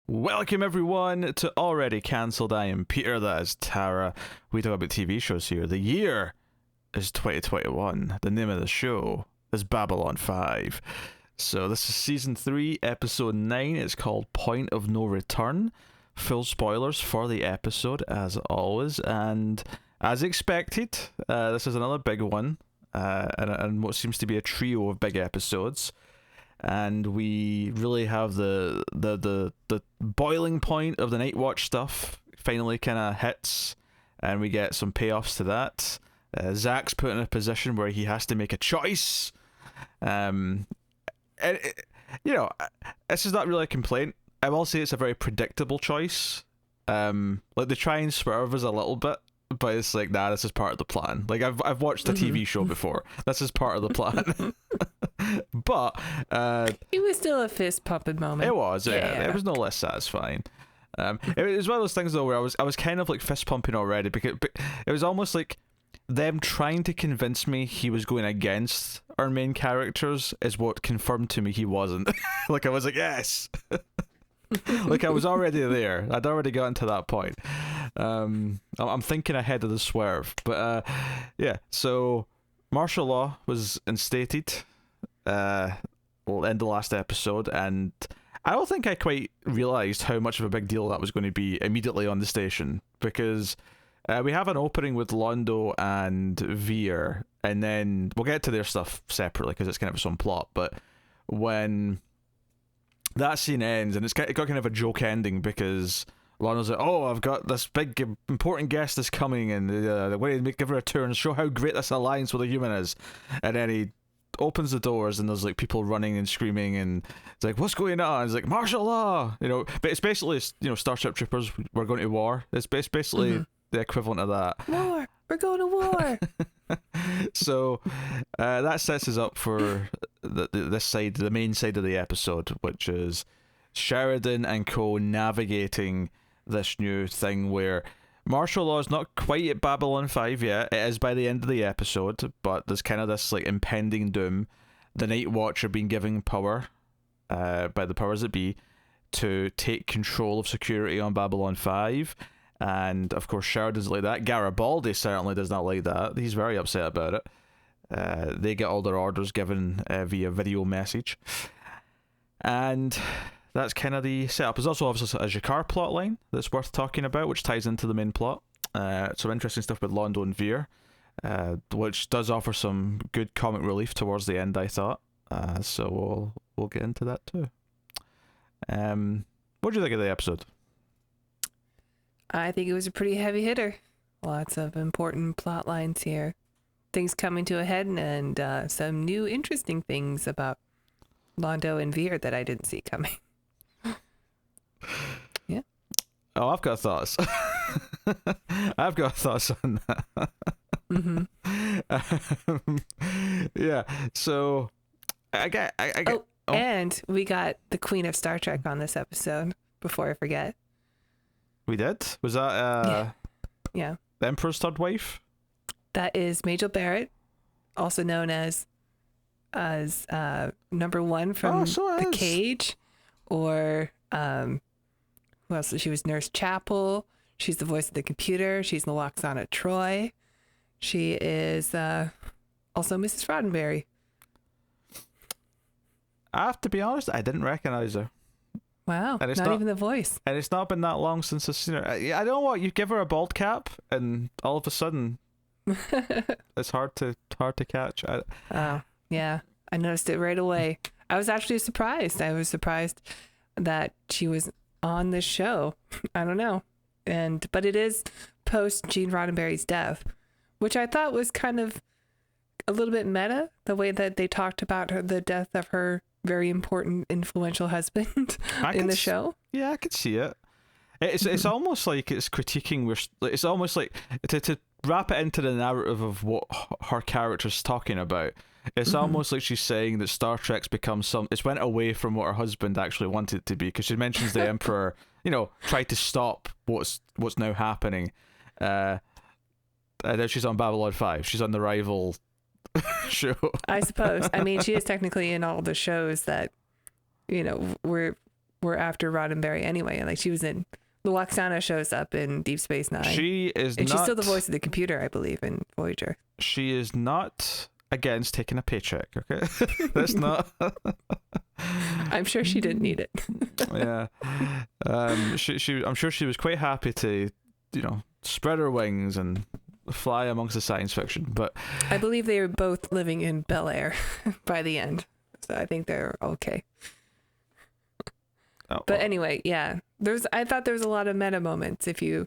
Welcome everyone to Already Cancelled. I am Peter, that is Tara. We talk about TV shows here. The year is 2021. The name of the show is Babylon 5. So this is season 3, episode 9. It's called Point of No Return. Full spoilers for the episode as always. And as expected, this is another big one. And what seems to be a trio of big episodes. And we really have the boiling point of the Night Watch stuff finally kind of hits, and we get some payoffs to that. Zack's put in a position where he has to make a choice. And this is not really a complaint. I will say it's a very predictable choice. Like they try and swerve us a little bit, but it's like, nah, this is part of the plan. Like I've watched a TV show before. This is part of the plan. But it was still a fist pumping moment. It was, yeah. It was no less satisfying. It was one of those things though where I was kind of like fist pumping already, because it was almost like them trying to convince me he was going against our main characters is what confirmed to me he wasn't. Like I was like, yes. Like I was already there. I'd already gotten to that point. I'm thinking ahead of the swerve. But yeah, so martial law was instated in the last episode, and I don't think I quite realised how much of a big deal that was going to be immediately on the station, because we have an opening with Londo and Veer, and then we'll get to their stuff separately because it's kind of its own plot, but when that scene ends, and it's got kind of a joke ending because Londo's like, oh, I've got this big important guest that's coming, and they're going to give her a tour and show how great this alliance with a human is, and then he opens the doors and there's like people running and screaming, and it's like, what's going on? It's like, martial law, but it's basically, Starship Troopers, we're going to war. It's basically the equivalent of that. War, we're going to war. So that sets us up for this side, the main side of the episode, which is Sheridan and co navigating this new thing where martial law is not quite at Babylon 5 yet. It is by the end of the episode, but there's kind of this like impending doom. The Night Watch are being given power by the powers that be to take control of security on Babylon 5. And of course Sheridan's like that. Garibaldi certainly does not like that. He's very upset about it. They get all their orders given via video message. And that's kind of the setup. There's also obviously a Jakar plotline that's worth talking about, which ties into the main plot. Some interesting stuff with Londo and Veer, which does offer some good comic relief towards the end, I thought. So we'll get into that too. What do you think of the episode? I think it was a pretty heavy hitter. Lots of important plot lines here. Things coming to a head, and some new interesting things about Londo and Veer that I didn't see coming. Yeah. Oh, I've got thoughts. I've got thoughts on that. Yeah. So I get. And we got the Queen of Star Trek on this episode. Before I forget. We did? Was that yeah. The Emperor's third wife? That is Majel Barrett, also known as number one from The Cage, or who else? She was Nurse Chapel. She's the voice of the computer. She's Naloxana Troy. She is also Mrs. Roddenberry. I have to be honest, I didn't recognize her. Wow, and it's not even the voice. And it's not been that long since I've seen her. I don't know what, you give her a bald cap and all of a sudden it's hard to catch. Oh, yeah. I noticed it right away. I was actually surprised. I was surprised that she was on this show. I don't know. But it is post Gene Roddenberry's death, which I thought was kind of a little bit meta, the way that they talked about the death of her very important, influential husband in the show. Yeah, I could see it. It's almost like it's critiquing. It's almost like to wrap it into the narrative of what her character's talking about. It's almost like she's saying that Star Trek's become it's went away from what her husband actually wanted it to be, because she mentions the Emperor, tried to stop what's now happening. And now she's on Babylon 5. She's on the rival show. I suppose. I mean, she is technically in all the shows that, we're were after Roddenberry anyway. Like she was in Luoxana shows up in Deep Space Nine. She is and not. She's still the voice of the computer, I believe, in Voyager. She is not against taking a paycheck. Okay, that's not. I'm sure she didn't need it. Yeah. I'm sure she was quite happy to, spread her wings and fly amongst the science fiction. But I believe they were both living in Bel Air by the end, so I think they're okay. But anyway, yeah, I thought there was a lot of meta moments. If you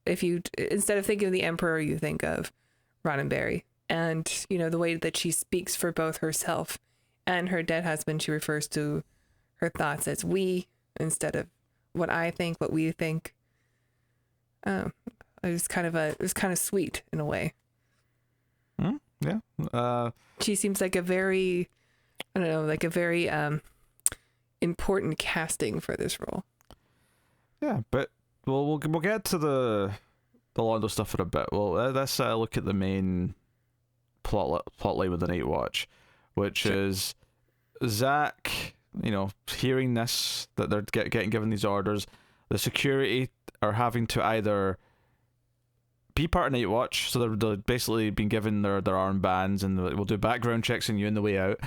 instead of thinking of the Emperor, you think of Roddenberry, and the way that she speaks for both herself and her dead husband. She refers to her thoughts as we instead of what I think, what we think. It was kind of sweet in a way. Yeah. She seems like a very, I don't know, like a very important casting for this role. Yeah, but we'll get to the Londo stuff in a bit. Well, let's look at the main plot line with the Night Watch, which is Zack, hearing this, that they're getting given these orders. The security are having to either be part of Night Watch, so they're basically being given their armbands, and we'll do background checks on you on the way out,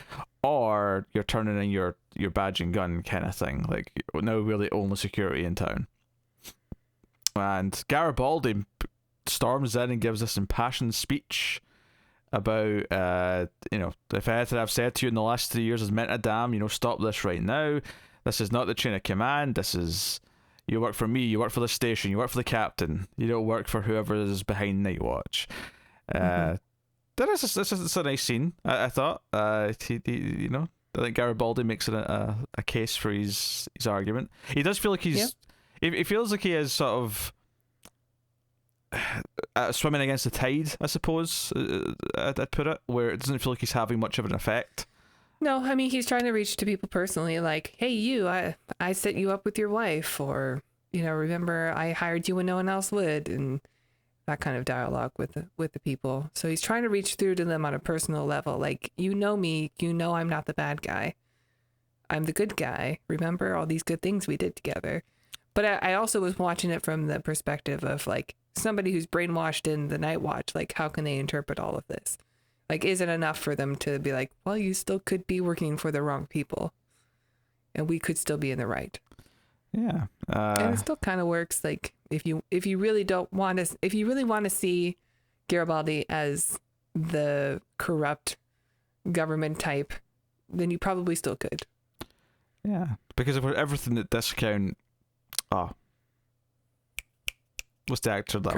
or you're turning in your badge and gun kind of thing. Like, now we're the only security in town. And Garibaldi storms in and gives this impassioned speech about, if anything I've said to you in the last 3 years has meant a damn, stop this right now. This is not the chain of command. This is, you work for me, you work for the station, you work for the captain. You don't work for whoever is behind Night Watch. This is a nice scene, I thought. I think Garibaldi makes it a case for his argument. He does feel like he feels like he is sort of swimming against the tide, I suppose, I'd put it, where it doesn't feel like he's having much of an effect. No, I mean, he's trying to reach to people personally, like, hey, you, I set you up with your wife, or, remember I hired you when no one else would, and that kind of dialogue with the people. So he's trying to reach through to them on a personal level, like, me, I'm not the bad guy. I'm the good guy. Remember all these good things we did together. But I also was watching it from the perspective of, like, somebody who's brainwashed in the Night Watch. Like, how can they interpret all of this? Like, is it enough for them to be like, well, you still could be working for the wrong people, and we could still be in the right? Yeah. And it still kind of works. Like, if you really want to see Garibaldi as the corrupt government type, then you probably still could. Yeah, because of everything that discount. What's the actor that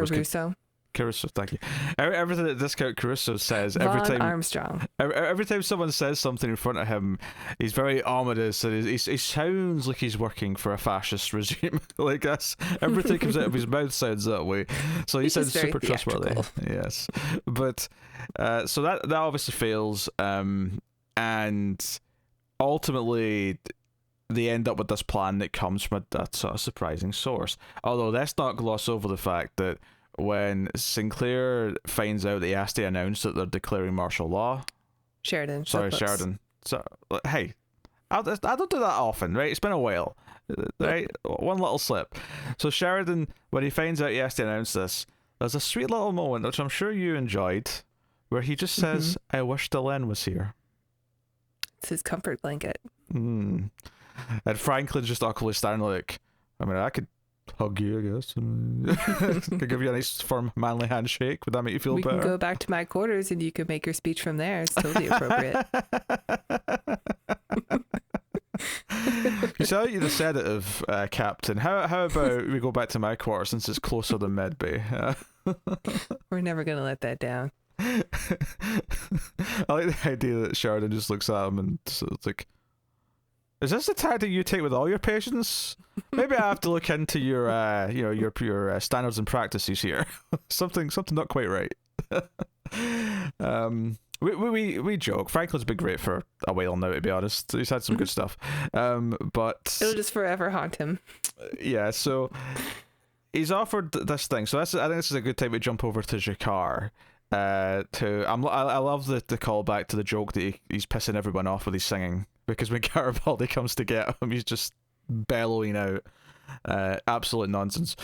Caruso, thank you. Everything that Discount Caruso says every time Armstrong. Every time someone says something in front of him, he's very ominous, and he sounds like he's working for a fascist regime. Like that's everything comes out of his mouth sounds that way. So he sounds super trustworthy. Yes, but so that obviously fails, and ultimately they end up with this plan that comes from a sort of surprising source. Although let's not gloss over the fact that when Sinclair finds out that he has to announce that they're declaring martial law. Sheridan. So, hey, I don't do that often, right? It's been a while, right? One little slip. So Sheridan, when he finds out he has to announce this, there's a sweet little moment, which I'm sure you enjoyed, where he just says, I wish Delenn was here. It's his comfort blanket. And Franklin's just awkwardly standing like, I could hug you, I guess. Could give you a nice firm manly handshake. Would that make you feel better? We can go back to my quarters and you can make your speech from there. It's totally appropriate. You sound like you're the sedative, Captain. How about we go back to my quarters since it's closer than Medbay? We're never going to let that down. I like the idea that Sheridan just looks at him and it's like, is this the tactic you take with all your patients? Maybe I have to look into your your standards and practices here. something not quite right. We joke. Franklin's been great for a while now, to be honest. He's had some good stuff. But it'll just forever haunt him. Yeah. So he's offered this thing. So I think this is a good time to jump over to Jakar. I love the callback to the joke that he's pissing everyone off with his singing, because when Garibaldi comes to get him, he's just bellowing out. Absolute nonsense.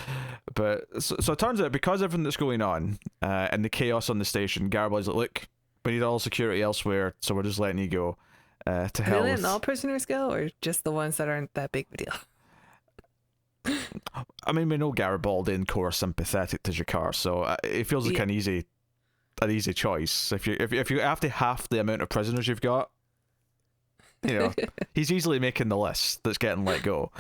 But so it turns out, because everything that's going on and the chaos on the station, Garibaldi's like, look, we need all security elsewhere, so we're just letting you go. To hell. Are they letting all prisoners go, or just the ones that aren't that big of a deal? I mean, we know Garibaldi and Co are sympathetic to Jakar, so it feels like an easy choice. If you have to half the amount of prisoners you've got, you know, he's easily making the list that's getting let go.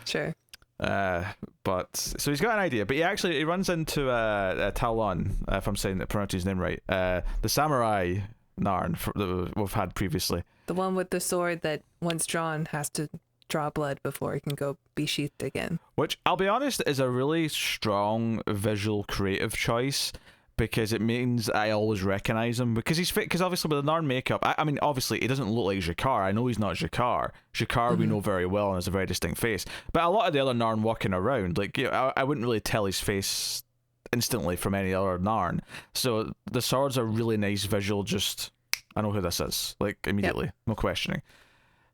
Sure. But so he's got an idea, but he runs into Talon, if I'm saying pronouncing his name right, the samurai Narn that we've had previously. The one with the sword that, once drawn, has to draw blood before it can go be sheathed again. Which, I'll be honest, is a really strong visual creative choice, because it means I always recognize him, because he's fit. Because obviously with the Narn makeup, I mean, obviously he doesn't look like Jakar. I know he's not Jakar. Jakar we know very well and has a very distinct face. But a lot of the other Narn walking around, like, you know, I wouldn't really tell his face instantly from any other Narn. So the sword's a really nice visual. Just, I know who this is, like, immediately. Yep. No questioning.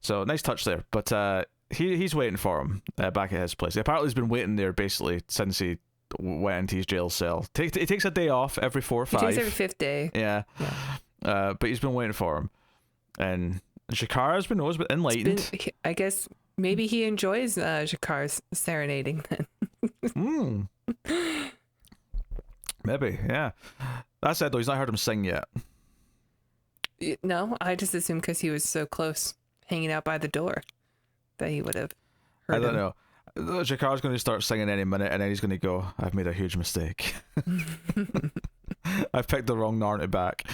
So nice touch there. But he's waiting for him back at his place. Apparently he's been waiting there basically since he went into his jail cell. He takes a day off every 4 or 5. He takes every 5th day. Yeah. But he's been waiting for him. And Jakar has been always enlightened. I guess maybe he enjoys Jakar's serenading then. Maybe, yeah. That said, though, he's not heard him sing yet. No, I just assumed because he was so close, hanging out by the door, that he would have heard I don't know. Jakar's going to start singing any minute, and then he's going to go, I've made a huge mistake. I've picked the wrong Narn back.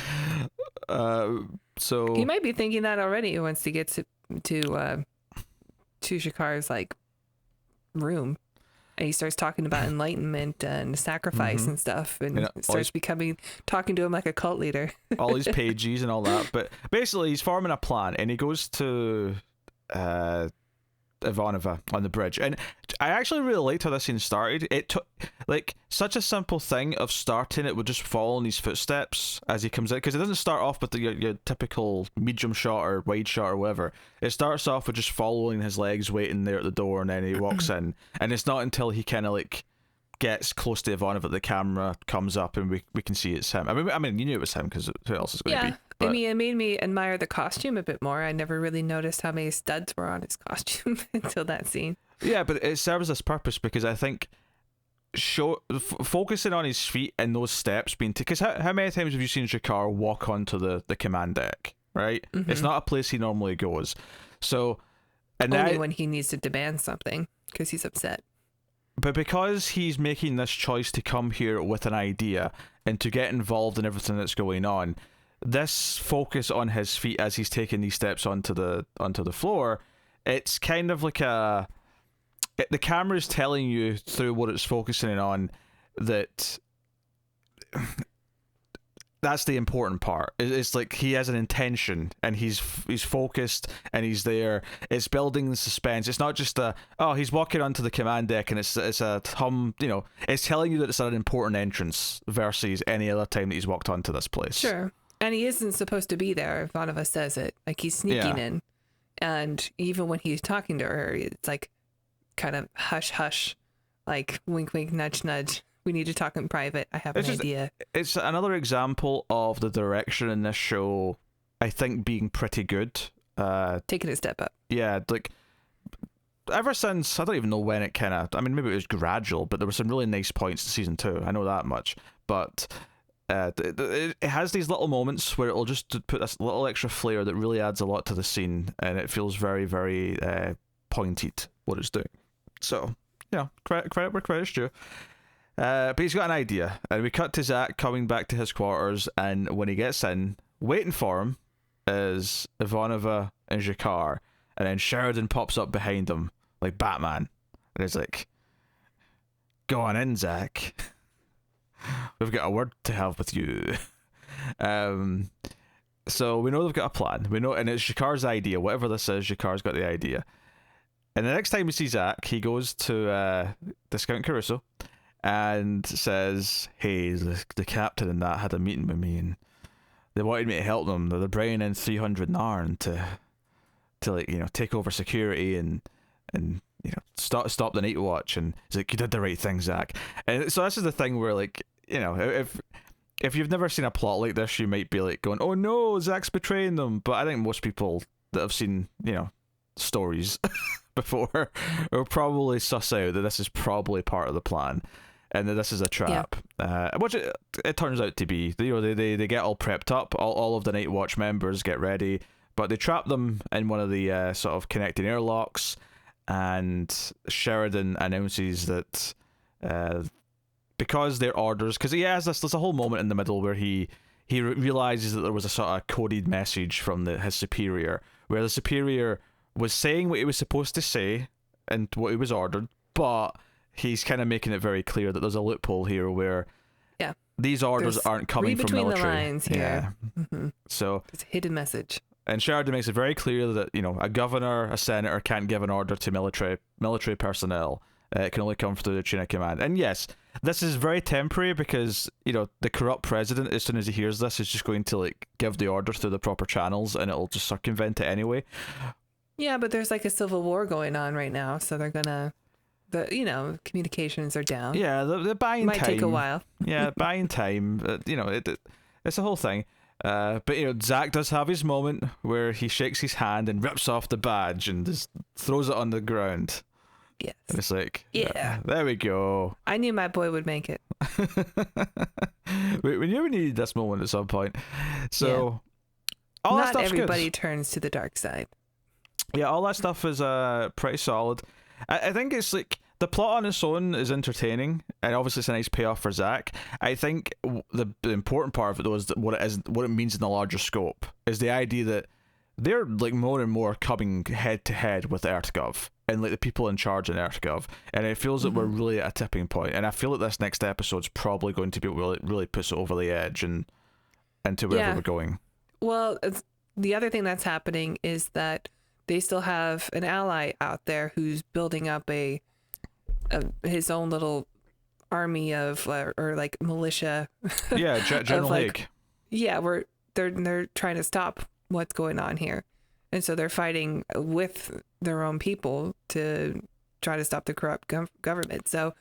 So he might be thinking that already once he gets to Jakar's like room, and he starts talking about enlightenment and sacrifice and stuff, and starts talking to him like a cult leader. All these pages and all that. But basically he's forming a plan, and he goes to Ivanova on the bridge, and I actually really liked how this scene started. It took like such a simple thing of starting it with just following his footsteps as he comes in, because it doesn't start off with your typical medium shot or wide shot or whatever. It starts off with just following his legs waiting there at the door, and then he walks in, and it's not until he kind of like gets close to Ivanova that the camera comes up and we can see it's him. I mean you knew it was him, because who else is going to be? I mean, it made me admire the costume a bit more. I never really noticed how many studs were on his costume until that scene. Yeah, but it serves this purpose, because I think focusing on his feet and those steps being because how many times have you seen Jakar walk onto the command deck, right? It's not a place he normally goes. So, and only when he needs to demand something because he's upset. But because he's making this choice to come here with an idea and to get involved in everything that's going on, this focus on his feet as he's taking these steps onto the floor, it's kind of like the camera's telling you through what it's focusing on that that's the important part. It's like he has an intention, and he's focused, and he's there. It's building the suspense. It's not just he's walking onto the command deck and it's a hum, you know, it's telling you that it's an important entrance versus any other time that he's walked onto this place. Sure. And he isn't supposed to be there if one of us says it. Like, he's sneaking in. And even when he's talking to her, it's like kind of hush, hush, like wink, wink, nudge, nudge. We need to talk in private. I have an idea. It's another example of the direction in this show, I think, being pretty good. Taking a step up. Yeah, like, ever since, I don't even know when it kind of, I mean, maybe it was gradual, but there were some really nice points to season 2. I know that much. But it has these little moments where it'll just put this little extra flair that really adds a lot to the scene, and it feels very, very pointed what it's doing. So, yeah, credit where credit's due. But he's got an idea, and we cut to Zack coming back to his quarters, and when he gets in, waiting for him is Ivanova and Jakar, and then Sheridan pops up behind him like Batman, and he's like, "Go on in, Zack. We've got a word to have with you." So we know they've got a plan. We know, and it's Jakar's idea. Whatever this is, Jakar's got the idea. And the next time we see Zack, he goes to Discount Caruso and says, "Hey, the captain and that had a meeting with me, and they wanted me to help them. They're bringing in 300 Narn to like, you know, take over security and stop the Night Watch, and he's like, you did the right thing, Zack. And so this is the thing where, like, if you've never seen a plot like this, you might be like going, oh no, Zack's betraying them. But I think most people that have seen, stories before will probably suss out that this is probably part of the plan and that this is a trap. Which it turns out to be. They get all prepped up, all of the Night Watch members get ready, but they trap them in one of the sort of connecting airlocks, and Sheridan announces that because their orders, because he has there's a whole moment in the middle where he realizes that there was a sort of coded message from his superior, where the superior was saying what he was supposed to say and what he was ordered, but he's kind of making it very clear that there's a loophole here where these orders aren't coming from military. Between the lines here. Yeah. Mm-hmm. So it's a hidden message. And Sheridan makes it very clear that, a governor, a senator can't give an order to military personnel. It can only come through the chain of command. And yes, this is very temporary because, the corrupt president, as soon as he hears this, is just going to, like, give the order through the proper channels, and it'll just circumvent it anyway. Yeah, but there's like a civil war going on right now, so they're gonna, communications are down. Yeah, they're buying time. Might take a while. Yeah, buying time. It's a whole thing. But Zack does have his moment where he shakes his hand and rips off the badge and just throws it on the ground. Yes. And it's like, yeah, there we go. I knew my boy would make it. We knew we needed this moment at some point. So, all not that stuff's everybody good. turns to the dark side. Yeah, all that stuff is pretty solid. I think it's like the plot on its own is entertaining, and obviously it's a nice payoff for Zack. I think the important part of it though is that what it means in the larger scope is the idea that they're like more and more coming head to head with EarthGov and like the people in charge in EarthGov, and it feels that we're really at a tipping point. And I feel that this next episode's probably going to be what really puts it over the edge and into wherever we're going. Well, the other thing that's happening is that they still have an ally out there who's building up his own little army of or like militia. Yeah, General Hague. Yeah, they're trying to stop what's going on here, and so they're fighting with their own people to try to stop the corrupt government. So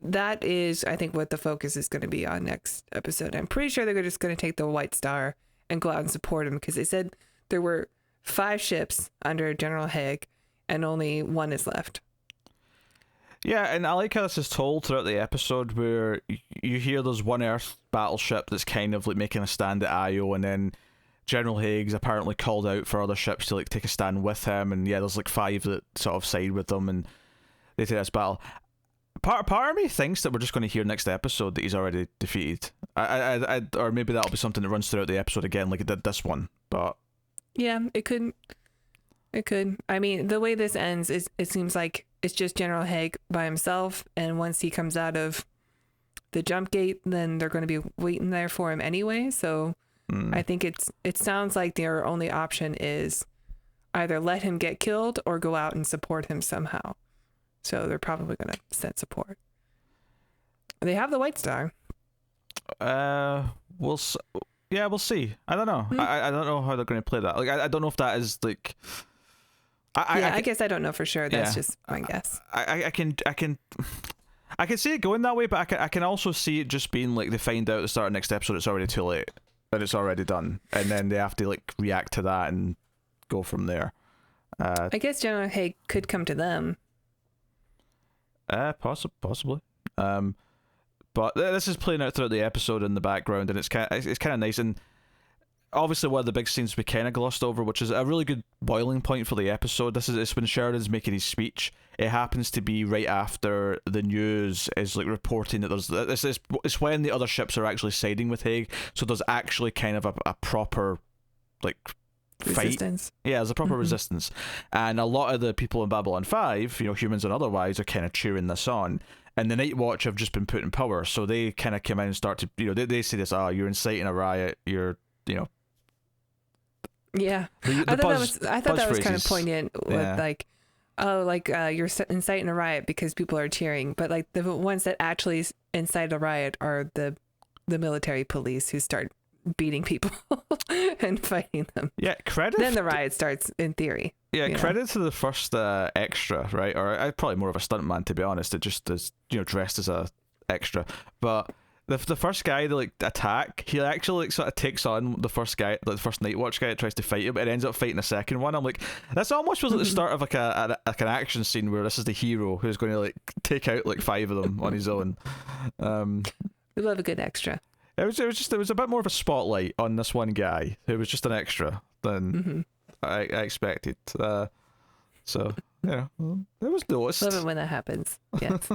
that is, I think, what the focus is going to be on next episode. I'm pretty sure they're just going to take the White Star and go out and support him, because they said there were 5 ships under General Hague and only 1 is left. Yeah, and I like how this is told throughout the episode, where you hear there's one Earth battleship that's kind of like making a stand at Io, and then General Hague's apparently called out for other ships to like take a stand with him, and yeah, there's like 5 that sort of side with them, and they take this battle. Part of me thinks that we're just going to hear next episode that he's already defeated. Or maybe that'll be something that runs throughout the episode again, like it did this one. But yeah, it could. It could. I mean, the way this ends is it seems like it's just General Hague by himself, and once he comes out of the jump gate, then they're going to be waiting there for him anyway. So I think it sounds like their only option is either let him get killed or go out and support him somehow. So they're probably going to send support. They have the White Star. We'll see. I don't know. I don't know how they're going to play that. Like, I don't know if that is like. I guess I don't know for sure. That's just my guess. I can see it going that way, but I can also see it just being like they find out at the start of next episode it's already too late and it's already done, and then they have to like react to that and go from there. I guess General Hague could come to them. Possibly. But this is playing out throughout the episode in the background, and it's kind of nice. And obviously, one of the big scenes we kind of glossed over, which is a really good boiling point for the episode. It's when Sheridan's making his speech. It happens to be right after the news is like reporting that it's when the other ships are actually siding with Hague. So there's actually kind of a proper like fight. Resistance. Yeah, there's a proper resistance, and a lot of the people in Babylon 5, humans and otherwise, are kind of cheering this on. And the Night Watch have just been put in power, so they kind of come in and start to, they say this, you're inciting a riot, you're, Yeah. I thought that was kind of poignant with like, you're inciting a riot because people are cheering, but like the ones that actually incite a riot are the military police who start beating people and fighting them. Yeah, credit. Then the riot starts, in theory. Yeah, credit to the first extra, right? Or probably more of a stuntman, to be honest. It just is, dressed as a extra. But the first guy to attack, he actually sort of takes on the first guy, the first Night Watch guy that tries to fight him, and ends up fighting the second one. I'm like, this almost feels like the start of an action scene where this is the hero who's going to take out 5 of them on his own. We love a good extra. It was a bit more of a spotlight on this one guy who was just an extra than I expected. So it was noticed. Love it when that happens. Yes.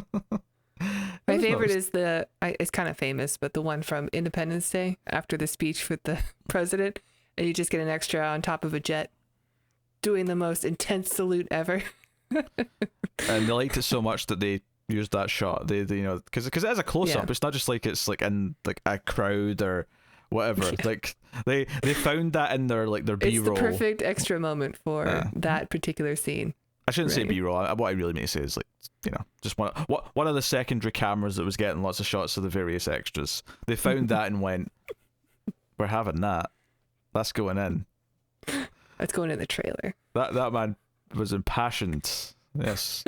My favorite is it's kind of famous, but the one from Independence Day after the speech with the president, and you just get an extra on top of a jet doing the most intense salute ever. And they liked it so much that they used that shot. They because it is a close up. It's not just it's in a crowd or whatever. They found that in their B-roll. It's the perfect extra moment for that particular scene. I shouldn't say B-roll. What I really mean to say is just one of the secondary cameras that was getting lots of shots of the various extras. They found that and went, "We're having that. That's going in. That's going in the trailer." That man was impassioned. Yes.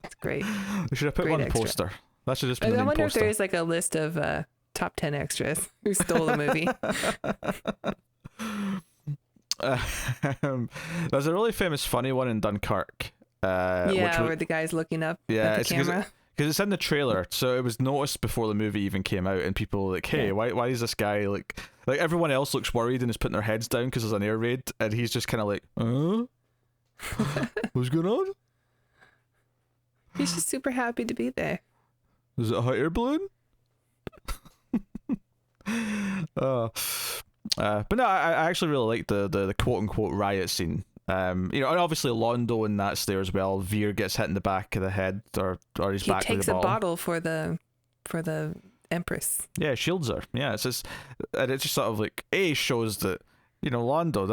It's great. We should have put one extra poster. That should just be the main I wonder poster. if there is a list of top 10 extras who stole the movie. There's a really famous funny one in Dunkirk. Where the guy's looking up at the camera. Because it's in the trailer, so it was noticed before the movie even came out, and people were hey, why is this guy like everyone else looks worried and is putting their heads down because there's an air raid, and he's just kind of what's going on? He's just super happy to be there. Is it a hot air balloon? But no, I actually really like the quote unquote riot scene. And obviously Londo in that's there as well. Veer gets hit in the back of the head, or his back with the bottle. He takes a bottle for the Empress. Yeah, shields her. Yeah, it's just sort of shows that Londo,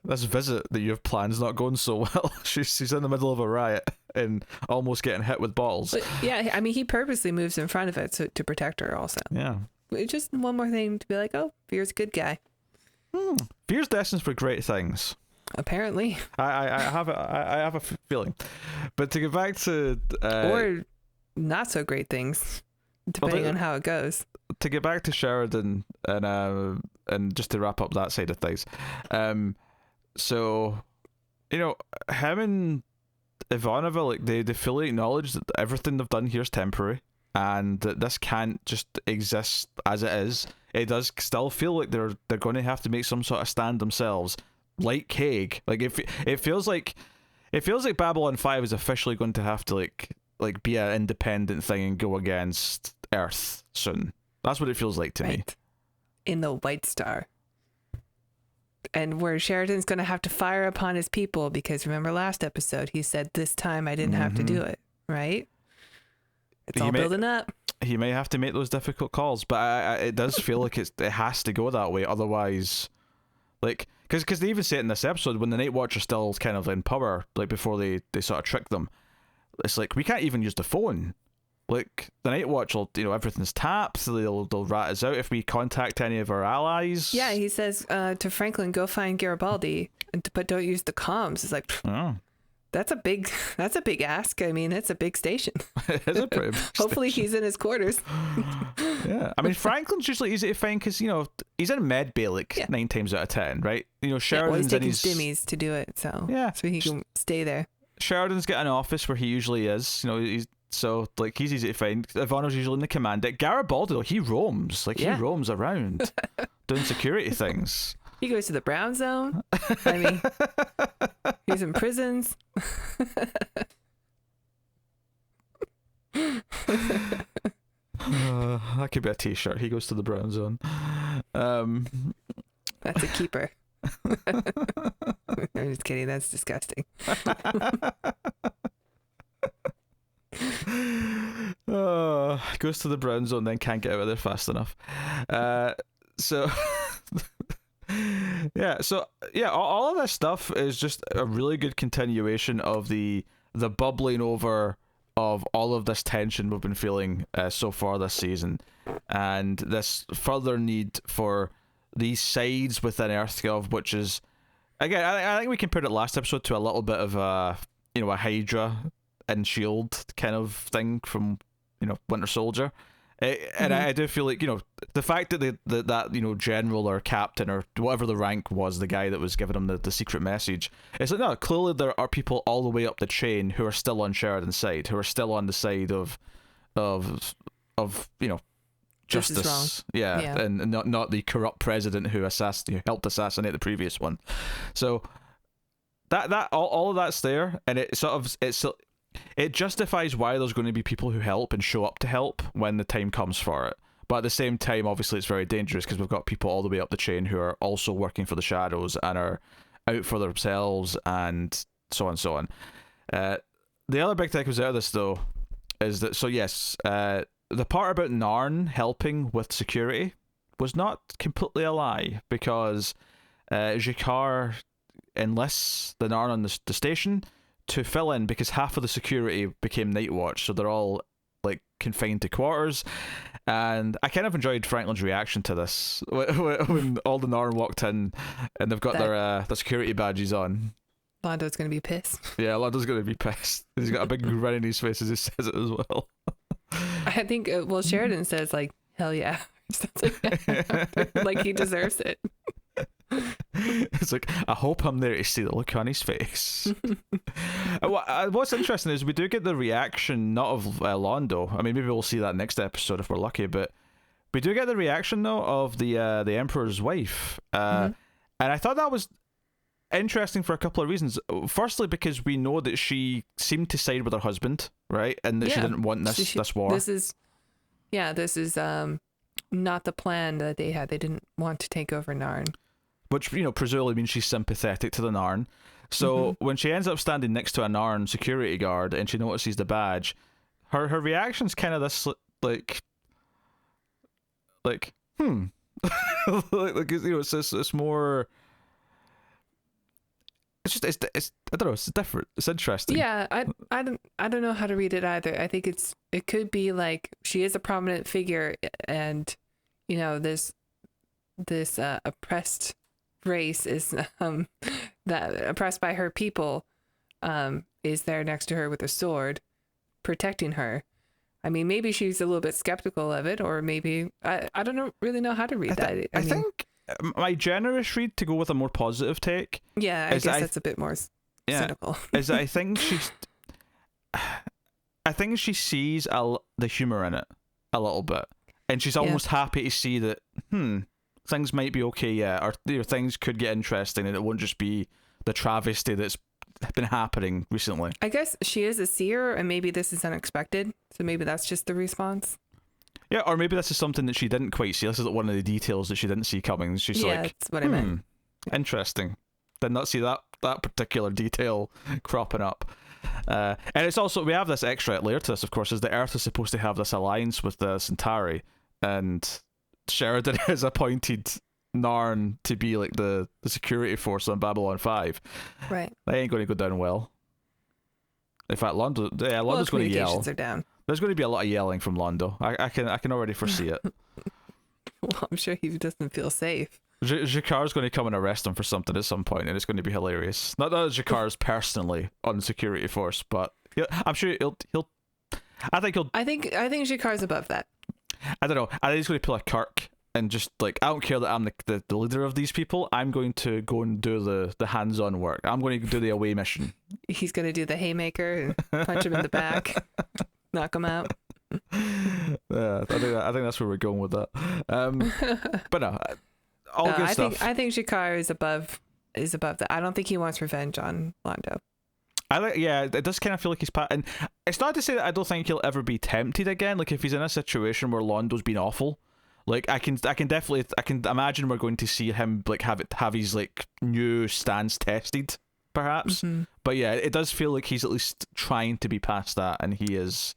this visit that you have planned is not going so well. She's in the middle of a riot and almost getting hit with bottles. But yeah, I mean, he purposely moves in front of it to protect her also. Yeah. It's just one more thing to be like, oh, Veer's a good guy. Veer's destined for great things. Apparently. I have a feeling. But to get back to or not so great things, depending on how it goes. To get back to Sheridan and just to wrap up that side of things, so him and Ivanova, they fully acknowledge that everything they've done here is temporary, and that this can't just exist as it is. It does still feel like they're going to have to make some sort of stand themselves, like Hague. It feels like Babylon 5 is officially going to have to be an independent thing and go against Earth soon. That's what it feels like to me. In the White Star. And where Sheridan's going to have to fire upon his people, because remember last episode, he said, this time I didn't have to do it, right? It's all building up. He may have to make those difficult calls, but it does feel like it has to go that way. Otherwise, because they even say it in this episode, when the Night Watch are still kind of in power, before they sort of trick them, it's we can't even use the phone. The Night Watch will, everything's tapped. They'll rat us out if we contact any of our allies. Yeah, he says to Franklin, go find Garibaldi, but don't use the comms. It's that's a big ask. I mean, it's a big station. It is a pretty big Hopefully station. he's in his quarters. Yeah, I mean, Franklin's usually easy to find because he's in med bay 9 times out of 10, right? Sheridan's he's taking in his stimmies to do it, so he can stay there. Sheridan's got an office where he usually is. He's easy to find. Ivano's usually in the command deck. Garibaldi, though, he roams. He roams around doing security things. He goes to the brown zone. I mean, he's in prisons. That could be a t-shirt. He goes to the brown zone. That's a keeper. I'm just kidding. That's disgusting. Goes to the brown zone, then can't get out of there fast enough. All of this stuff is just a really good continuation of the bubbling over of all of this tension we've been feeling so far this season, and this further need for these sides within Earthgov, which is, again, I think we compared it last episode to a little bit of a Hydra and Shield kind of thing from Winter Soldier. And I do feel like the fact that that general or captain or whatever the rank was, the guy that was giving him the secret message, it's like, no, clearly there are people all the way up the chain who are still on Sheridan's side, who are still on the side of justice. Yeah, and not the corrupt president who helped assassinate the previous one. So that all of that's there, and it justifies why there's going to be people who help and show up to help when the time comes for it. But at the same time, obviously, it's very dangerous because we've got people all the way up the chain who are also working for the Shadows and are out for themselves and so on and so on. The other big thing that comes out of this, though, is that, the part about Narn helping with security was not completely a lie, because Jakar enlists the Narn on the station to fill in, because half of the security became Night Watch, so they're all like confined to quarters. And I kind of enjoyed Franklin's reaction to this when all the Narn walked in and they've got their security badges on. Londo's gonna be pissed. Yeah, Londo's gonna be pissed. He's got a big grin in his face as he says it as well. I think Sheridan says like, hell yeah. Like he deserves it. It's like, I hope I'm there to see the look on his face. What's interesting is we do get the reaction, not of Londo. I mean, maybe we'll see that next episode if we're lucky, but we do get the reaction, though, of the Emperor's wife. And I thought that was interesting for a couple of reasons. Firstly, because we know that she seemed to side with her husband, right? And that she didn't want this war. This is not the plan that they had. They didn't want to take over Narn. Which, presumably means she's sympathetic to the Narn. So when she ends up standing next to a Narn security guard and she notices the badge, her reaction's kind of this, like like it's more... It's just it's I don't know, it's different. It's interesting. Yeah, I don't know how to read it either. I think it could be like she is a prominent figure, and this oppressed race is that oppressed by her people is there next to her with a sword protecting her. I mean, maybe she's a little bit skeptical of it, or maybe I don't really know how to read that. I think my generous read, to go with a more positive take, I guess that's a bit more cynical, is that I think she sees the humor in it a little bit, and she's almost happy to see that things might be okay, or things could get interesting, and it won't just be the travesty that's been happening recently. I guess she is a seer, and maybe this is unexpected, so maybe that's just the response. Yeah, or maybe this is something that she didn't quite see. This is one of the details that she didn't see coming. She's like, that's what I meant. Interesting. Did not see that particular detail cropping up. And it's also, we have this extra layer to this, of course, is the Earth is supposed to have this alliance with the Centauri, and Sheridan has appointed Narn to be like the security force on Babylon 5. Right. That ain't going to go down well. In fact, Londo's going to yell. Communications are down. There's going to be a lot of yelling from Londo. I can already foresee it. Well, I'm sure he doesn't feel safe. Jakar's going to come and arrest him for something at some point, and it's going to be hilarious. Not that Jakar's personally on the security force, but I'm sure he'll. I think Jakar's above that. I don't know. I think he's going to pull a Kirk and just like, I don't care that I'm the leader of these people. I'm going to go and do the hands-on work. I'm going to do the away mission. He's going to do the haymaker and punch him in the back, knock him out. Yeah, I think that's where we're going with that. But no, all good stuff. I think Jakar is above that. I don't think he wants revenge on Londo. It does kind of feel like he's and it's not to say that I don't think he'll ever be tempted again. Like, if he's in a situation where Londo's been awful, like I can imagine we're going to see him like have his like new stance tested, perhaps. But yeah, it does feel like he's at least trying to be past that, and he is.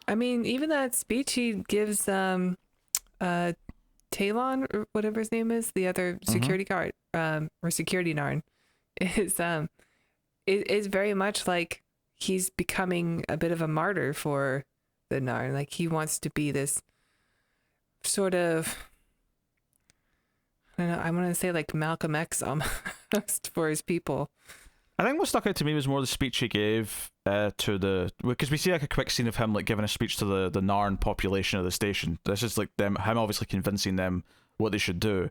I mean, even that speech he gives Talon, or whatever his name is, the other security guard, or security Narn, is very much like he's becoming a bit of a martyr for the Narn. Like, he wants to be this sort of, I don't know, I want to say like Malcolm X almost for his people. I think what stuck out to me was more the speech he gave to the, because we see like a quick scene of him like giving a speech to the Narn population of the station. This is like him obviously convincing them what they should do.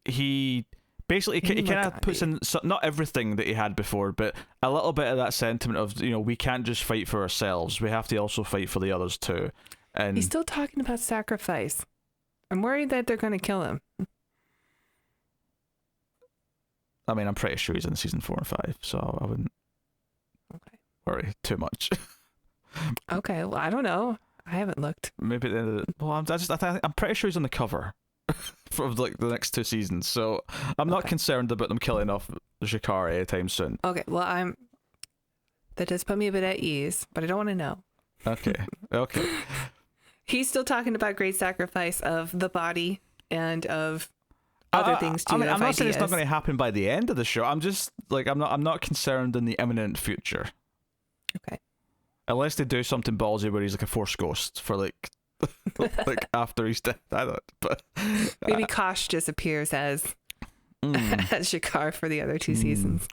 He basically he kind of puts in not everything that he had before, but a little bit of that sentiment of, you know, we can't just fight for ourselves, we have to also fight for the others too. And he's still talking about sacrifice. I'm worried that they're going to kill him. I mean, I'm pretty sure he's in season 4 and 5, so I wouldn't worry too much. Okay, well, I don't know. I haven't looked. Maybe at the end of the, well, I'm pretty sure he's on the cover for like the next 2 seasons, so I'm not concerned about them killing off Jakar anytime soon. Okay, well, that does put me a bit at ease, but I don't want to know. Okay. He's still talking about great sacrifice of the body and of other things too. I mean, I'm not saying it's not ideas. going to happen by the end of the show. I'm just like, I'm not concerned in the imminent future. Okay. Unless they do something ballsy where he's like a force ghost for like like after he's dead. I don't. But maybe Kosh just appears as as Jakar for the other 2 seasons.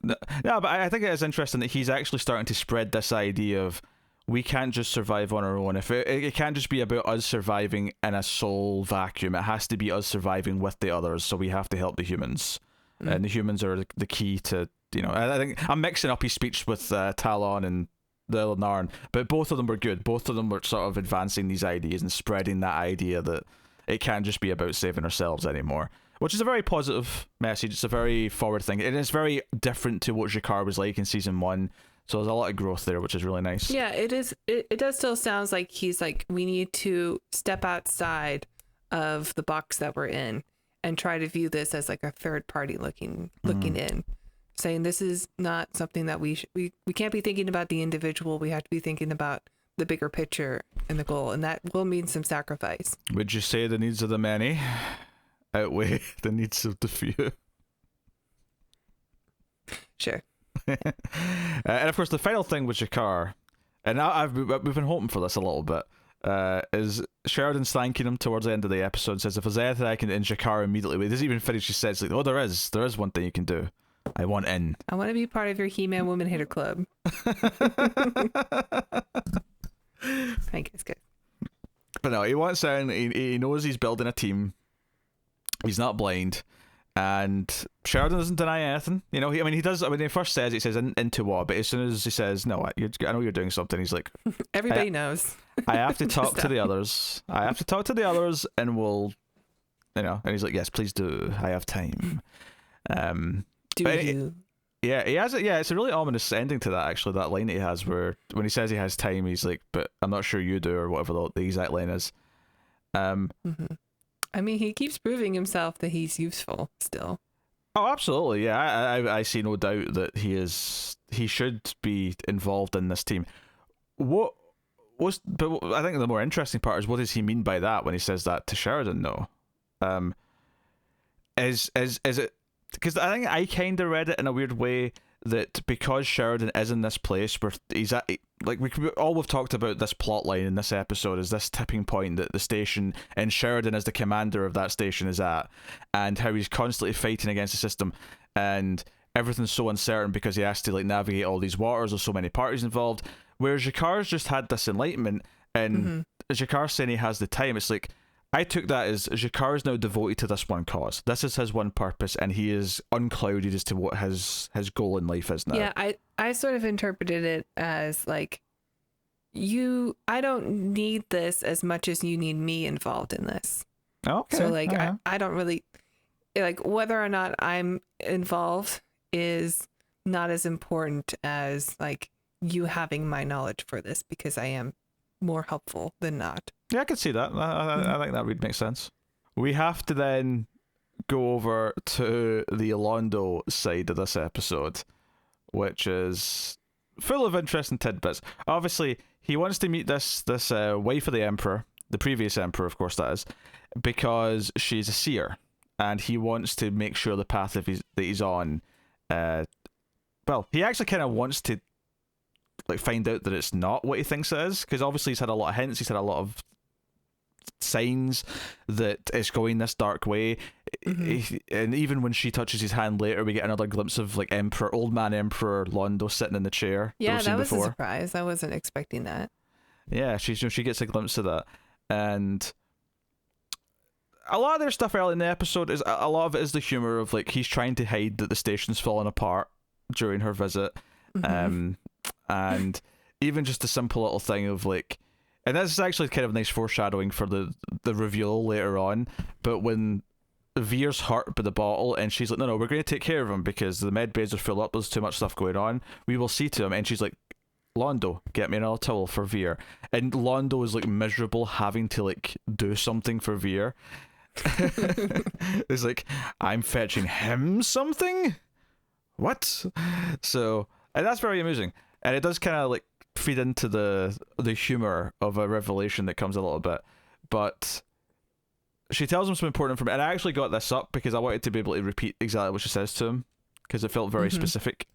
No, but I think it is interesting that he's actually starting to spread this idea of we can't just survive on our own. If it can't just be about us surviving in a soul vacuum. It has to be us surviving with the others. So we have to help the humans, and the humans are the key to, you know. I think I'm mixing up his speech with Talon and the other Narn, but both of them were good. Both of them were sort of advancing these ideas and spreading that idea that it can't just be about saving ourselves anymore, which is a very positive message. It's a very forward thing, and it's very different to what Jakar was like in season 1. So there's a lot of growth there, which is really nice. Yeah, it is. It does still sounds like he's like, we need to step outside of the box that we're in and try to view this as like a third party looking in, saying this is not something that we can't be thinking about the individual. We have to be thinking about the bigger picture and the goal, and that will mean some sacrifice. Would you say the needs of the many outweigh the needs of the few? Sure. And of course, the final thing with Jakar, and we've been hoping for this a little bit, is Sheridan's thanking him towards the end of the episode. Says, if there's anything I can do, and Jakar immediately, he doesn't even finish. He says, like, oh, there is one thing you can do. I want in. I want to be part of your He-Man Woman Hitter Club. I think it's good. But no, he wants in. He knows he's building a team. He's not blind. And Sheridan doesn't deny anything. You know, he does. I mean, he first says, he says, into what? But as soon as he says, no, I know you're doing something, he's like, everybody knows. I have to talk to the others. And we'll, you know, and he's like, yes, please do. I have time. Do you? Yeah, he has it. Yeah, it's a really ominous ending to that, actually, that line that he has where when he says he has time, he's like, but I'm not sure you do, or whatever the exact line is. I mean, he keeps proving himself that he's useful still. Oh, absolutely. Yeah, I see no doubt that he should be involved in this team. But I think the more interesting part is, what does he mean by that when he says that to Sheridan, though? Is it, because I think I kind of read it in a weird way that because Sheridan is in this place where he's at, like, we've talked about this plot line in this episode is this tipping point that the station, and Sheridan as the commander of that station is at, and how he's constantly fighting against the system, and everything's so uncertain because he has to like navigate all these waters, there's so many parties involved, whereas Jakar's just had this enlightenment, and Jakar's saying he has the time. It's like, I took that as Jakar is now devoted to this one cause. This is his one purpose, and he is unclouded as to what his goal in life is now. Yeah, I sort of interpreted it as like, I don't need this as much as you need me involved in this. Okay. So like, I don't really, like, whether or not I'm involved is not as important as like you having my knowledge for this, because I am more helpful than not. Yeah, I can see that. I think that would make sense. We have to then go over to the Londo side of this episode, which is full of interesting tidbits. Obviously, he wants to meet this wife of the Emperor, the previous Emperor, of course, that is, because she's a seer, and he wants to make sure the path that he's on well, he actually kind of wants to like find out that it's not what he thinks it is, because obviously he's had a lot of hints, he's had a lot of signs that it's going this dark way. And even when she touches his hand later, we get another glimpse of like old man Emperor Londo sitting in the chair. Yeah, that was a surprise. I wasn't expecting that. Yeah, she gets a glimpse of that, and a lot of their stuff early in the episode is a lot of it is the humor of like he's trying to hide that the station's falling apart during her visit, and even just a simple little thing of like, and this is actually kind of nice foreshadowing for the reveal later on. But when Veer's hurt by the bottle, and she's like, no, we're going to take care of him because the med bays are filled up. There's too much stuff going on. We will see to him, and she's like, Londo, get me another towel for Veer. And Londo is like miserable having to like do something for Veer. It's like, I'm fetching him something? What? So, and that's very amusing. And it does kind of like feed into the humor of a revelation that comes a little bit. But she tells him some important information. And I actually got this up because I wanted to be able to repeat exactly what she says to him, because it felt very specific.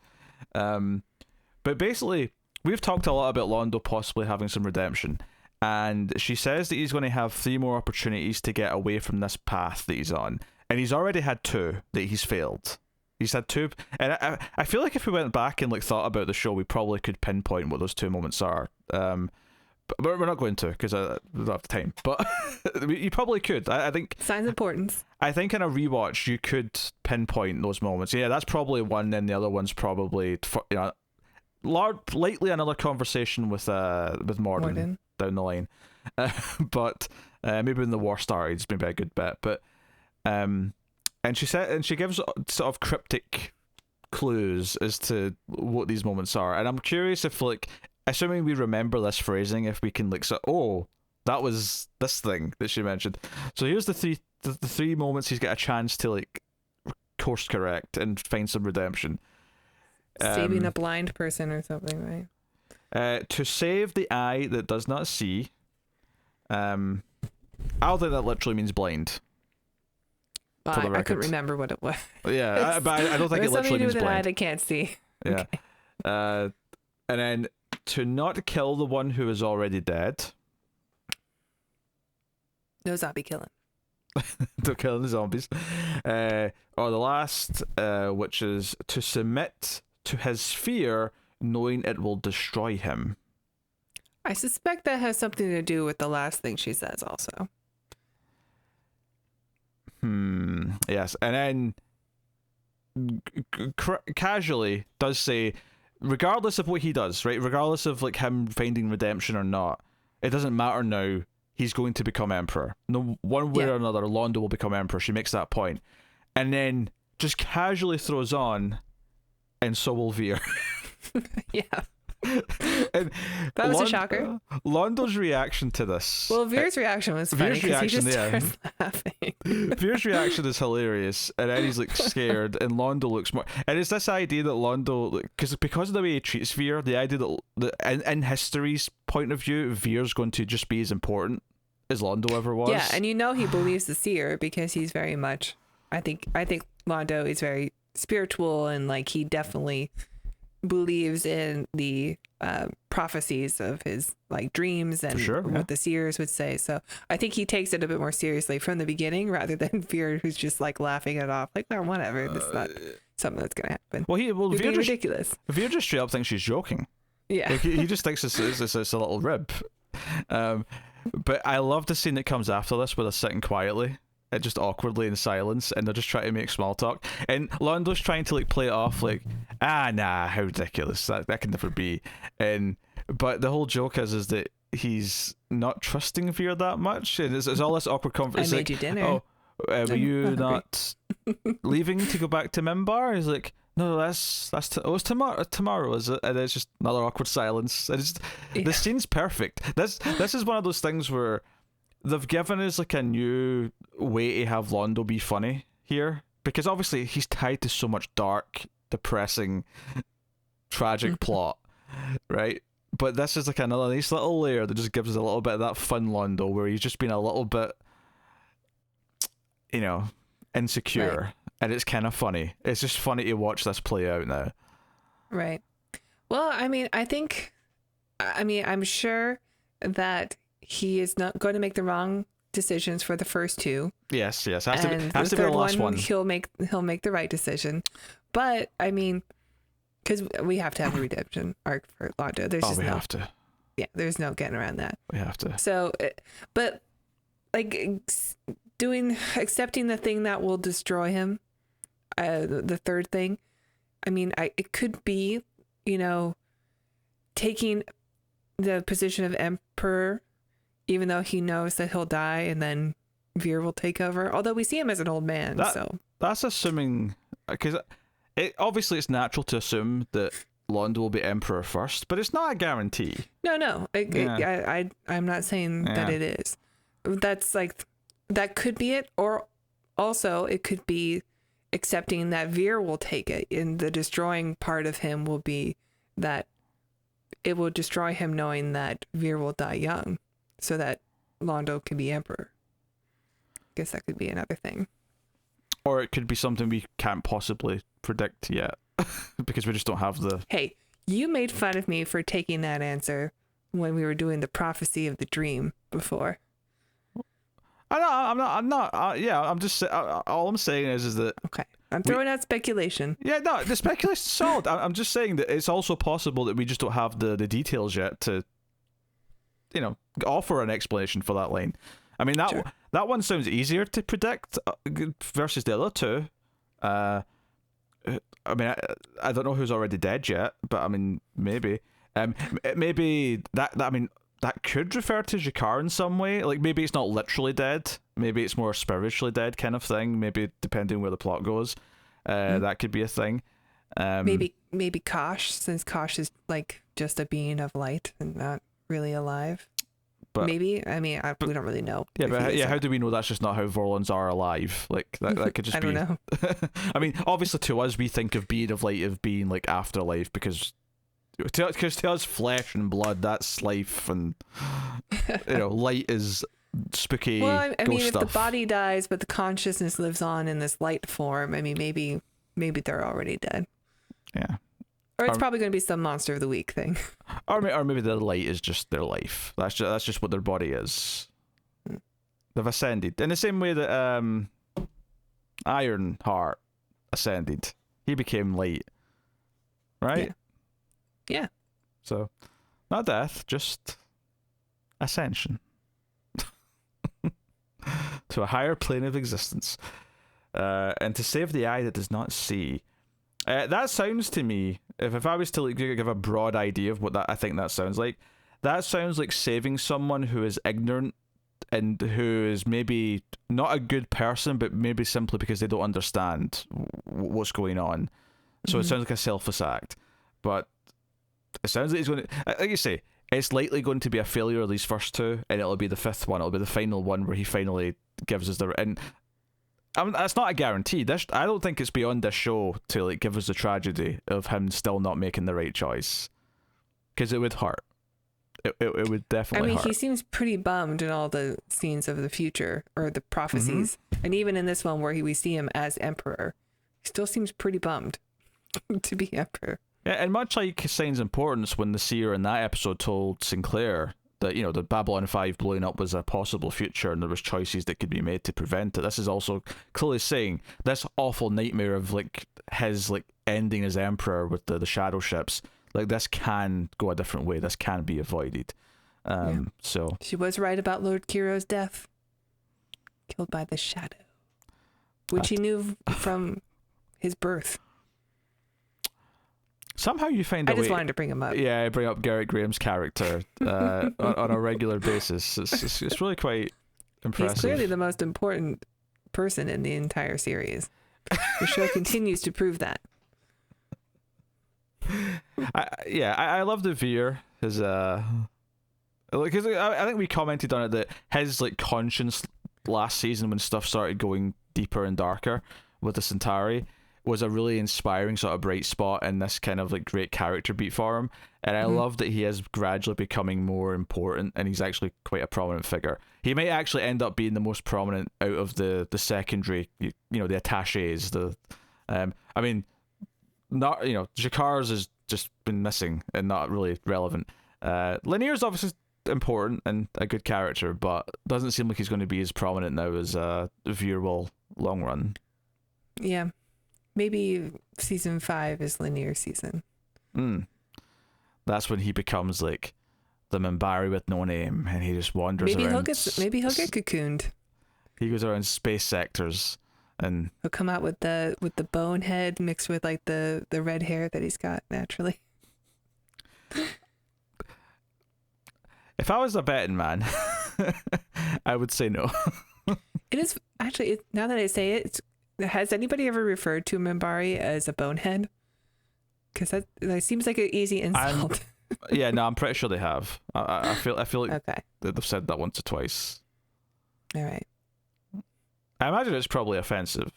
But basically, we've talked a lot about Londo possibly having some redemption. And she says that he's going to have 3 more opportunities to get away from this path that he's on. And he's already had 2 that he's failed. He's had 2. And I feel like if we went back and like thought about the show, we probably could pinpoint what those 2 moments are. But we're not going to, because I don't have the time. But you probably could. I think... Signs of importance. I think in a rewatch, you could pinpoint those moments. Yeah, that's probably one, and the other one's probably... lightly another conversation with Morden down the line, but maybe when the war started, it's maybe a good bit. But and she gives sort of cryptic clues as to what these moments are, and I'm curious if, like, assuming we remember this phrasing, if we can like say, oh, that was this thing that she mentioned. So here's the three moments he's got a chance to like course correct and find some redemption. Saving a blind person or something, right? To save the eye that does not see. I don't think that literally means blind. I couldn't remember what it was. Yeah, but I don't think it literally means blind. Something to do with an eye that can't see. Yeah. Okay. And then to not kill the one who is already dead. No zombie killing. Don't kill the zombies. Or the last, which is to submit to his fear, knowing it will destroy him. I suspect that has something to do with the last thing she says also. Yes. And then casually does say, regardless of what he does, right? Regardless of like him finding redemption or not, it doesn't matter now. He's going to become emperor. No, one way or another, Londo will become emperor. She makes that point. And then just casually throws on, and so will Veer. Yeah. And that was a shocker. Londo's reaction to this. Well, Veer's reaction was funny because he just starts laughing. Veer's reaction is hilarious, and then he's like scared, and Londo looks more. And it's this idea that Londo, because of the way he treats Veer, the idea that in history's point of view, Veer's going to just be as important as Londo ever was. Yeah, and he believes the seer because he's very much. I think Londo is very spiritual, and like he definitely believes in the prophecies of his like dreams and what the seers would say. So I think he takes it a bit more seriously from the beginning rather than Veer, who's just like laughing it off, like, oh, whatever, it's not something that's gonna happen. Well, Veer just, ridiculous. Veer just straight up thinks she's joking. Yeah, like, he just thinks it's a little rib. But I love the scene that comes after this where they're sitting quietly and just awkwardly in silence, and they're just trying to make small talk, and Londo's trying to like play it off like, nah, how ridiculous, that can never be. But the whole joke is that he's not trusting Veer that much, and it's all this awkward conversation. I made you dinner. Oh, were you not leaving to go back to Mimbar? He's like, no, it's tomorrow, is it? And it's just another awkward silence. And the scene's perfect. This is one of those things where they've given us like a new way to have Londo be funny here, because obviously he's tied to so much dark, depressing, tragic plot, right? But this is like another nice little layer that just gives us a little bit of that fun Londo, where he's just been a little bit, insecure, and it's kind of funny. It's just funny to watch this play out now. Right. Well, I mean, I'm sure that he is not going to make the wrong decisions for the first two. Yes, has And to be the last one. He'll make the right decision. But I mean, because we have to have a redemption arc for Londo. Have to. Yeah, there's no getting around that. We have to. So, but like accepting the thing that will destroy him, the third thing. I mean, it could be, taking the position of emperor, even though he knows that he'll die, and then Veer will take over. Although we see him as an old man, that's assuming, because obviously it's natural to assume that Londo will be emperor first, but it's not a guarantee. No. I'm not saying that it is. That's like, that could be it, or also it could be accepting that Veer will take it, and the destroying part of him will be that it will destroy him knowing that Veer will die young, so that Londo can be emperor. I guess that could be another thing. Or it could be something we can't possibly predict yet, because we just don't have the... Hey, you made fun of me for taking that answer when we were doing the prophecy of the dream before. I'm not. Yeah, I'm just. All I'm saying is that. Okay, I'm throwing out speculation. Yeah, no, the speculation's solid. I'm just saying that it's also possible that we just don't have the details yet to, offer an explanation for that line. I mean, that one sounds easier to predict versus the other two. I mean, I don't know who's already dead yet, but I mean, maybe. Maybe that. I mean. That could refer to Jakar in some way. Like, maybe it's not literally dead. Maybe it's more spiritually dead kind of thing. Maybe depending where the plot goes. That could be a thing. Maybe Kosh, since Kosh is like just a being of light and not really alive. But maybe. I mean, we don't really know. Yeah, but how do we know that's just not how Vorlons are alive? Like, that could just be... I don't know. I mean, obviously to us, we think of being of light of being like afterlife, because to us, flesh and blood, that's life, and light is spooky. Well, I mean, if stuff. the body dies but the consciousness lives on in this light form, I mean, maybe they're already dead. Yeah. Or it's probably going to be some monster of the week thing. Or maybe their light is just their life. That's just what their body is. They've ascended in the same way that Ironheart ascended. He became light, right? Yeah. So, not death, just ascension to a higher plane of existence, and to save the eye that does not see. That sounds to me, if I was to give a broad idea of what I think that sounds like saving someone who is ignorant and who is maybe not a good person, but maybe simply because they don't understand what's going on. So it sounds like a selfless act, but it sounds like he's going to, like you say, it's likely going to be a failure of these first two, and it'll be the fifth one. It'll be the final one where he finally gives us the... And that's not a guarantee. I don't think it's beyond this show to give us the tragedy of him still not making the right choice, because it would hurt. It would definitely hurt. He seems pretty bummed in all the scenes of the future, or the prophecies. And even in this one where we see him as emperor, he still seems pretty bummed to be emperor. Yeah, and much like Sign's Importance, when the seer in that episode told Sinclair that, the Babylon 5 blowing up was a possible future and there was choices that could be made to prevent it, this is also clearly saying this awful nightmare of his ending as emperor with the shadow ships, this can go a different way, this can be avoided. So she was right about Lord Kiro's death, killed by the shadow, which he knew from his birth. Somehow you find a way... I just wanted to bring him up. Yeah, I bring up Garrett Graham's character on a regular basis. It's really quite impressive. He's clearly the most important person in the entire series. The show continues to prove that. I love the Veer. His because I think we commented on it that his conscience last season, when stuff started going deeper and darker with the Centauri, was a really inspiring sort of bright spot in this kind of great character beat for him. And I love that he is gradually becoming more important, and he's actually quite a prominent figure. He might actually end up being the most prominent out of the secondary, the attaches. I mean, not Jakar's is just been missing and not really relevant. Lanier's obviously important and a good character, but doesn't seem like he's going to be as prominent now as Veer will long run. Yeah. Maybe season 5 is Lanier's season. That's when he becomes like the Minbari with no name, and he just wanders around. Maybe he'll get cocooned. He goes around space sectors, and he'll come out with the bone head mixed with like the red hair that he's got naturally. If I was a betting man, I would say no. It is actually, now that I say it, has anybody ever referred to Minbari as a bonehead? Because that seems like an easy insult. Yeah, no, I'm pretty sure they have. I feel like okay. They've said that once or twice. All right. I imagine it's probably offensive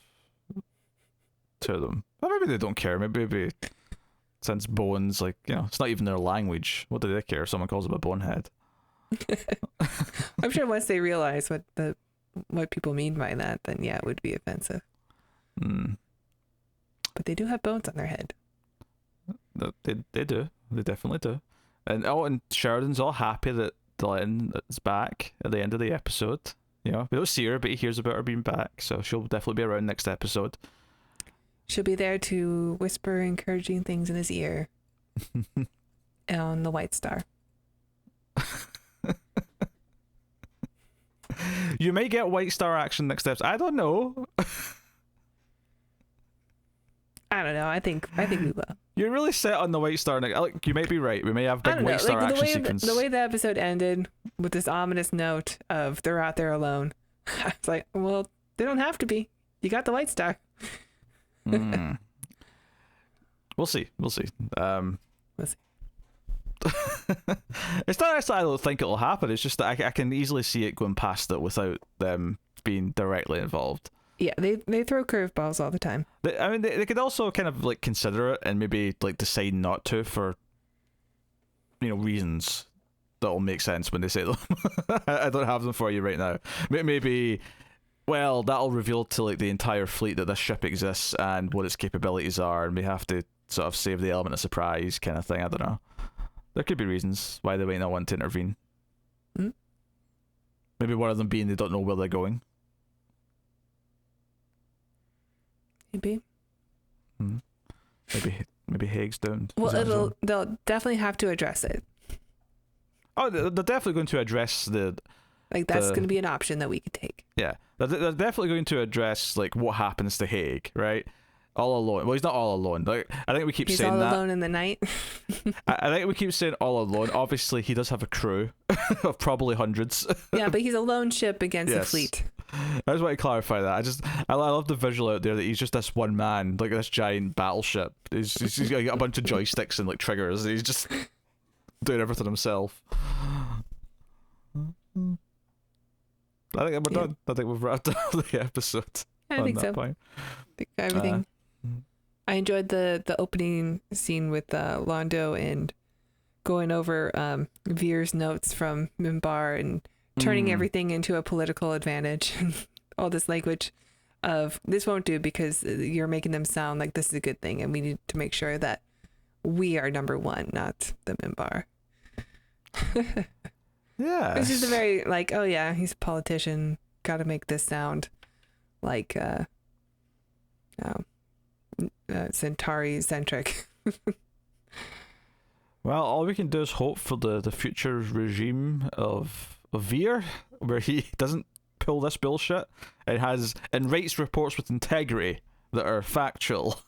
to them. But maybe they don't care. Maybe since bones, like, you know, it's not even their language. What do they care if someone calls them a bonehead? I'm sure once they realize what people mean by that, then yeah, it would be offensive. But they do have bones on their head. They do. They definitely do. And Sheridan's all happy that Glenn is back at the end of the episode. You know, we don't see her, but he hears about her being back, so she'll definitely be around next episode. She'll be there to whisper encouraging things in his ear on the White Star. You may get White Star action next episode. I don't know. I don't know. I think we will. You're really set on the White Star. Like, you might be right. We may have big White Star action sequence. The way the episode ended with this ominous note of they're out there alone. I was like, well, they don't have to be. You got the White Star. We'll see. We'll see. It's not actually I don't think it'll happen. It's just that I can easily see it going past it without them being directly involved. Yeah, they throw curveballs all the time. They could also kind of like consider it and maybe like decide not to for, you know, reasons that'll make sense when they say them. I don't have them for you right now. Maybe, well, that'll reveal to like the entire fleet that this ship exists and what its capabilities are, and we have to sort of save the element of surprise kind of thing. I don't know. There could be reasons why they might not want to intervene. Maybe one of them being they don't know where they're going. Maybe. Maybe Hague's down. Well, they'll definitely have to address it. Oh, they're definitely going to address that's going to be an option that we could take. Yeah, they're definitely going to address like what happens to Hague, right? All alone. Well, he's not all alone. Like, I think we keep saying that. He's all alone in the night. I think we keep saying all alone. Obviously, he does have a crew of probably hundreds. Yeah, but he's a lone ship against a fleet. I just want to clarify that. I love the visual out there that he's just this one man, like this giant battleship. He's got a bunch of joysticks and like triggers. And he's just doing everything himself. I think we're done. I think we've wrapped up the episode. I think so. Point. I think everything. I enjoyed the opening scene with Londo and going over Veer's notes from Minbar and turning everything into a political advantage. All this language of this won't do because you're making them sound like this is a good thing, and we need to make sure that we are number one, not the Minbar. Yeah, it's just a very like, oh yeah, he's a politician. Got to make this sound like Centauri centric. Well, all we can do is hope for the future regime of Veer, where he doesn't pull this bullshit and writes reports with integrity that are factual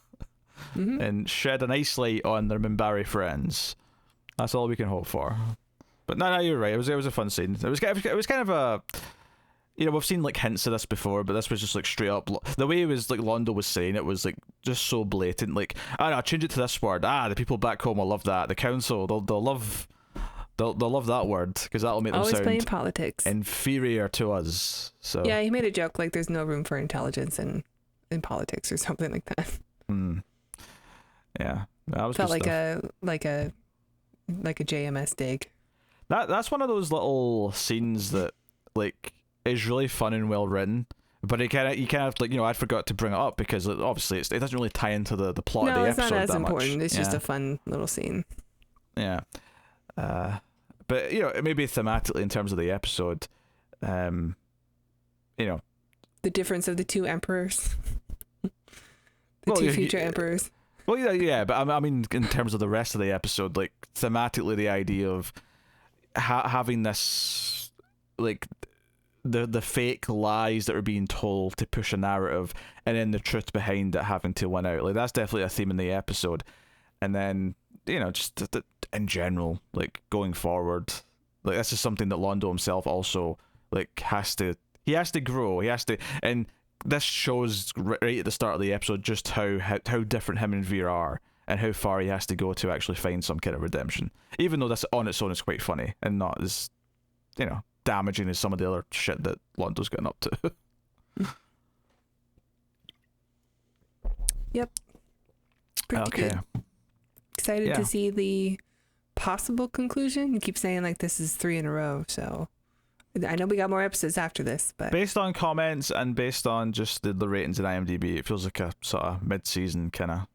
and shed a nice light on their Minbari friends. That's all we can hope for. But no, you're right. It was a fun scene. It was kind of a, you know, we've seen like hints of this before, but this was just like straight up. The way it was like Londo was saying it was like just so blatant. Like, I don't know, change it to this word. The people back home will love that. The council, they'll love that word because that'll make them always sound playing politics inferior to us. So yeah, he made a joke like there's no room for intelligence in politics or something like that. Yeah, that was felt like a JMS dig. That's one of those little scenes that like is really fun and well written, But you kind of like, I forgot to bring it up because obviously it doesn't really tie into the plot No, of the it's episode not as that important. much. It's just a fun little scene. Yeah. But maybe thematically in terms of the episode, the difference of the two emperors, two future emperors. Well, yeah, but I mean, in terms of the rest of the episode, like thematically, the idea of having this, like, the fake lies that are being told to push a narrative, and then the truth behind it having to win out. Like, that's definitely a theme in the episode. And then, just in general, like, going forward, like, this is something that Londo himself also, like, has to grow. And this shows right at the start of the episode just how different him and Veer are, and how far he has to go to actually find some kind of redemption. Even though this on its own is quite funny and not as, damaging as some of the other shit that Londo's getting up to. Yep. Pretty good. Excited to see the possible conclusion. You keep saying like this is 3 in a row, so I know we got more episodes after this, but based on comments and based on just the ratings in IMDb, it feels like a sort of mid-season kind of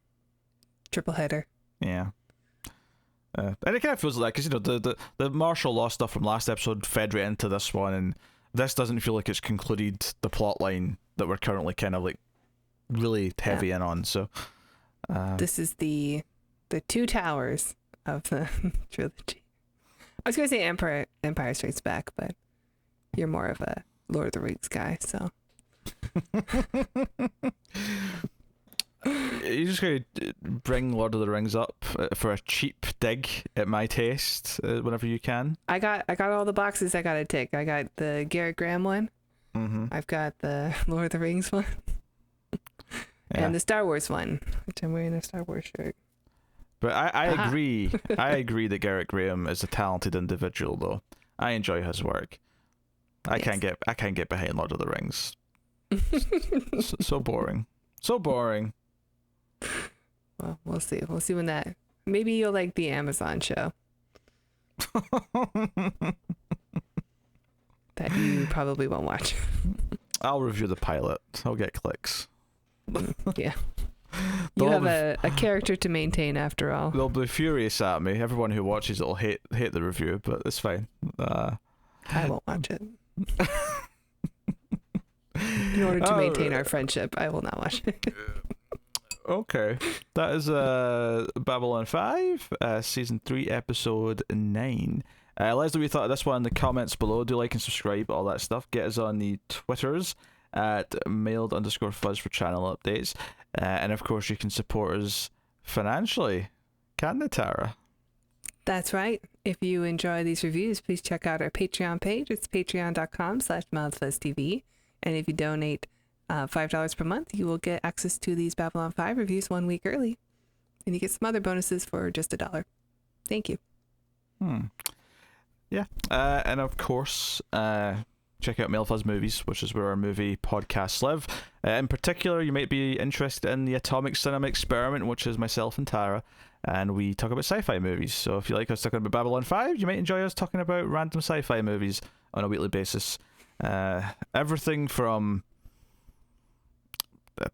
triple header. Yeah. And it kind of feels like that because the martial law stuff from last episode fed right into this one, and this doesn't feel like it's concluded the plot line that we're currently kind of like really heavy in on. So this is the two towers of the trilogy. I was gonna say Empire Strikes Back, but you're more of a Lord of the Rings guy, so. You're just going to bring Lord of the Rings up for a cheap dig at my taste whenever you can. I got all the boxes I got to tick. I got the Garrett Graham one. Mm-hmm. I've got the Lord of the Rings one. And the Star Wars one, which I'm wearing a Star Wars shirt. But I agree. I agree that Garrett Graham is a talented individual, though. I enjoy his work. I can't get behind Lord of the Rings. So boring. So boring. Well, we'll see. We'll see when that. Maybe you'll like the Amazon show. That you probably won't watch. I'll review the pilot. I'll get clicks. Yeah. You have a character to maintain after all. They'll be furious at me. Everyone who watches it will hate the review, but it's fine. I won't watch it. In order to maintain our friendship, I will not watch it. Okay. That is Babylon 5, Season 3, Episode 9. Let us know what you thought of this one in the comments below. Do like and subscribe, all that stuff. Get us on the Twitters at mailed_fuzz for channel updates. And of course, you can support us financially. Can't they, Tara? That's right. If you enjoy these reviews, please check out our Patreon page. It's patreon.com/mildfuzztv. And if you donate $5 per month, you will get access to these Babylon 5 reviews 1 week early. And you get some other bonuses for just $1. Thank you. Yeah. And of course, check out MailFuzz Movies, which is where our movie podcasts live. In particular, you might be interested in the Atomic Cinema Experiment, which is myself and Tara. And we talk about sci-fi movies. So if you like us talking about Babylon 5, you might enjoy us talking about random sci-fi movies on a weekly basis. Everything from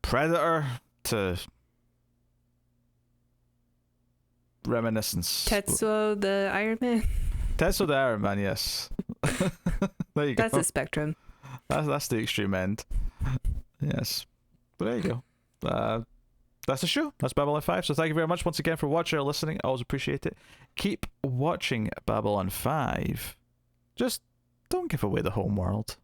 Predator to Reminiscence. Tetsuo the Iron Man. Tetsuo the Iron Man, yes. There you go. That's the spectrum. That's the extreme end. Yes. But there you go. That's the show. That's Babylon 5. So thank you very much once again for watching or listening. I always appreciate it. Keep watching Babylon 5. Just don't give away the home world.